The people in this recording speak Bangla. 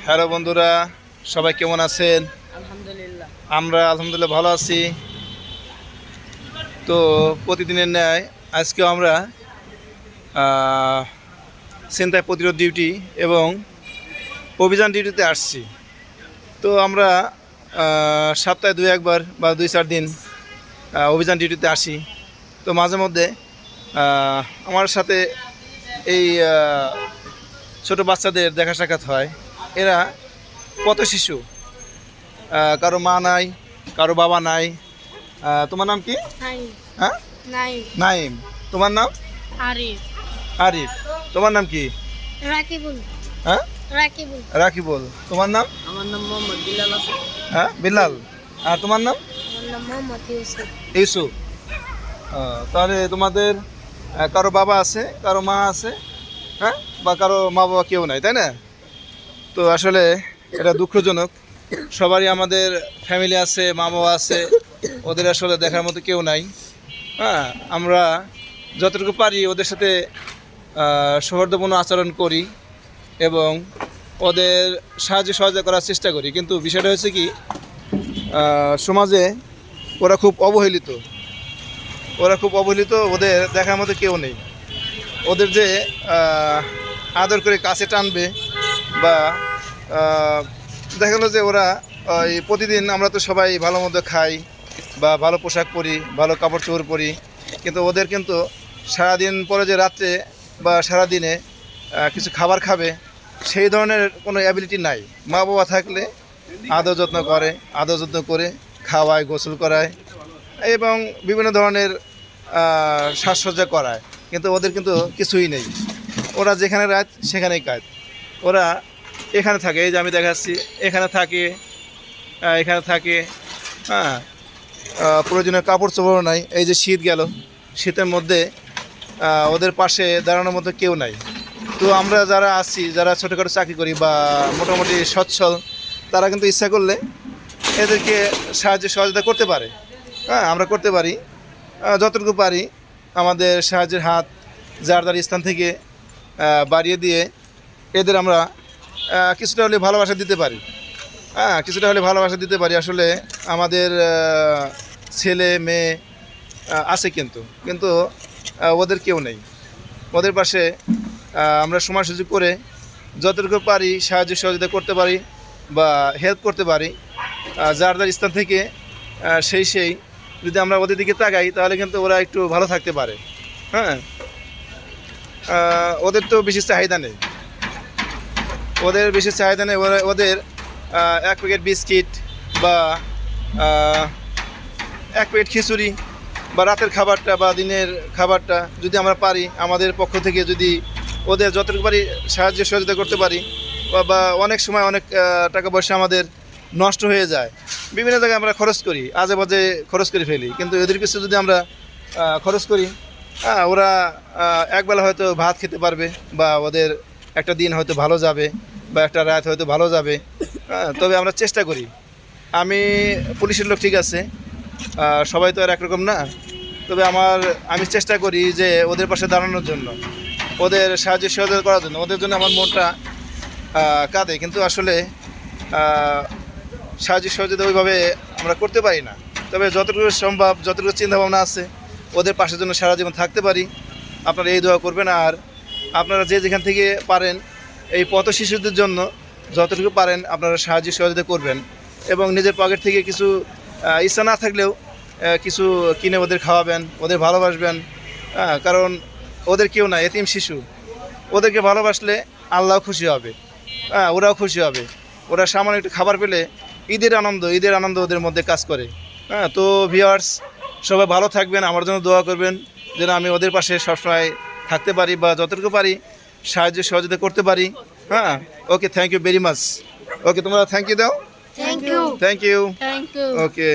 হ্যালো বন্ধুরা, সবাই কেমন আছেন? আলহামদুলিল্লাহ। আমরা আলহামদুলিল্লাহ ভালো আছি। তো প্রতিদিনের ন্যায় আজকেও আমরা ছিনতাই প্রতিরোধ ডিউটি এবং অভিযান ডিউটিতে আসছি। তো আমরা সপ্তাহে 2-1 বার বা 2-4 দিন অভিযান ডিউটিতে আসি। তো মাঝে মধ্যে আমার সাথে এই ছোট বাচ্চাদের দেখা সাক্ষাৎ হয়। এরা পথ শিশু, কারো মা নাই, কারো বাবা নাই। তোমার নাম কি? নাইম। হ্যাঁ, নাইম। নাইম। তোমার নাম? আরিফ। আরিফ। তোমার নাম কি? রাকিবুল। হ্যাঁ, রাকিবুল। রাকিবুল। তোমার নাম? আমার নাম মোহাম্মদ বিলাল হাসান। হ্যাঁ, বিলাল। আর তোমার নাম? আমার নাম মোহাম্মদ ইউসুফ। ইউসুফ। তাহলে তোমাদের কারো বাবা আছে, কারো মা আছে, হ্যাঁ, বা কারো মা বাবা কেউ নাই, তাই না? তো আসলে এটা দুঃখজনক। সবারই আমাদের ফ্যামিলি আছে, মা বাবা আছে, ওদের আসলে দেখার মতো কেউ নাই। হ্যাঁ, আমরা যতটুকু পারি ওদের সাথে সৌহার্দ্যপূর্ণ আচরণ করি এবং ওদের সাহায্য সহযোগিতা করার চেষ্টা করি। কিন্তু বিষয়টা হচ্ছে কি, সমাজে ওরা খুব অবহেলিত। ওদের দেখার মতো কেউ নেই। ওদের যে আদর করে কাছে টানবে বা দেখা গেলো যে ওরা ওই প্রতিদিন আমরা তো সবাই ভালো মন্দ খাই বা ভালো পোশাক পরি, ভালো কাপড় চোপড় পরি, কিন্তু ওদের কিন্তু সারাদিন পরে যে রাত্রে বা সারাদিনে কিছু খাবার খাবে সেই ধরনের কোনো অ্যাবিলিটি নাই। মা বাবা থাকলে আদর যত্ন করে খাওয়ায়, গোসল করায় এবং বিভিন্ন ধরনের সাজসজ্জা করায়, কিন্তু ওদের কিন্তু কিছুই নেই। ওরা যেখানে রাত সেখানেই কাজ। ওরা এখানে থাকে, এই যে আমি দেখাচ্ছি, এখানে থাকে, হ্যাঁ, প্রয়োজনীয় কাপড় চোপড়ও নাই। এই যে শীত গেল, শীতের মধ্যে ওদের পাশে দাঁড়ানোর মতো কেউ নাই। তো আমরা যারা আছি, যারা ছোটোখাটো চাকরি করি বা মোটামুটি সচ্ছল, তারা কিন্তু ইচ্ছা করলে এদেরকে সাহায্য সহযোগিতা করতে পারে। হ্যাঁ, আমরা করতে পারি, যতটুকু পারি আমাদের সাহায্যের হাত যার স্থান থেকে বাড়িয়ে দিয়ে এদের আমরা কিছুটা হলে ভালোবাসা দিতে পারি। আসলে আমাদের ছেলে মেয়ে আছে, কিন্তু ওদের কেউ নেই। ওদের পাশে আমরা সময় সুযোগ করে যতটুকু পারি সাহায্য সহযোগিতা করতে পারি বা হেল্প করতে পারি। যার স্থান থেকে সেই যদি আমরা ওদের দিকে তাকাই তাহলে কিন্তু ওরা একটু ভালো থাকতে পারে। হ্যাঁ, ওদের তো বেশি চাহিদা নেই। ওদের 1 প্যাকেট বিস্কিট বা 1 প্যাকেট খিচুড়ি বা রাতের খাবারটা বা দিনের খাবারটা যদি আমরা পারি আমাদের পক্ষ থেকে, যদি ওদের যতটুকু পারি সাহায্য সহযোগিতা করতে পারি, বা অনেক সময় অনেক টাকা পয়সা আমাদের নষ্ট হয়ে যায়, বিভিন্ন জায়গায় আমরা খরচ করি, আজে বাজে খরচ করে ফেলি। কিন্তু এদের কিছু যদি আমরা খরচ করি, ওরা একবেলা হয়তো ভাত খেতে পারবে বা ওদের একটা দিন হয়তো ভালো যাবে বা একটা রাত হয়তো ভালো যাবে। তবে আমরা চেষ্টা করি। আমি পুলিশের লোক, ঠিক আছে, সবাই তো আর একরকম না। তবে আমি চেষ্টা করি যে ওদের পাশে দাঁড়ানোর জন্য, ওদের সাহায্য সহযোগিতা করার জন্য। ওদের জন্য আমার মনটা কাঁদে, কিন্তু আসলে সাহায্য সহযোগিতা ওইভাবে আমরা করতে পারি না। তবে যতটুকু সম্ভব, যতটুকু চিন্তাভাবনা আছে, ওদের পাশের জন্য সারা জীবন থাকতে পারি। আপনারা এই দোয়া করবেন। আর আপনারা যে যেখান থেকে পারেন এই পথ শিশুদের জন্য যতটুকু পারেন আপনারা সাহায্য সহযোগিতা করবেন এবং নিজের পকেট থেকে কিছু ইচ্ছা না থাকলেও কিছু কিনে ওদের খাওয়াবেন, ওদের ভালোবাসবেন। কারণ ওদের কেউ না, এতিম শিশু। ওদেরকে ভালোবাসলে আল্লাহ খুশি হবে, ওরাও খুশি হবে। ওরা সামান্য একটু খাবার পেলে ঈদের আনন্দ ওদের মধ্যে কাজ করে। তো ভিউয়ার্স, সবাই ভালো থাকবেন, আমার জন্য দোয়া করবেন যেন আমি ওদের পাশে সবসময় থাকতে পারি বা যতটুকু পারি সাহায্য সহযোগিতা করতে পারি। হ্যাঁ, okay, thank you very much. Okay, তোমরা থ্যাংক ইউ দাও। Thank you. Thank you. Thank you. Okay.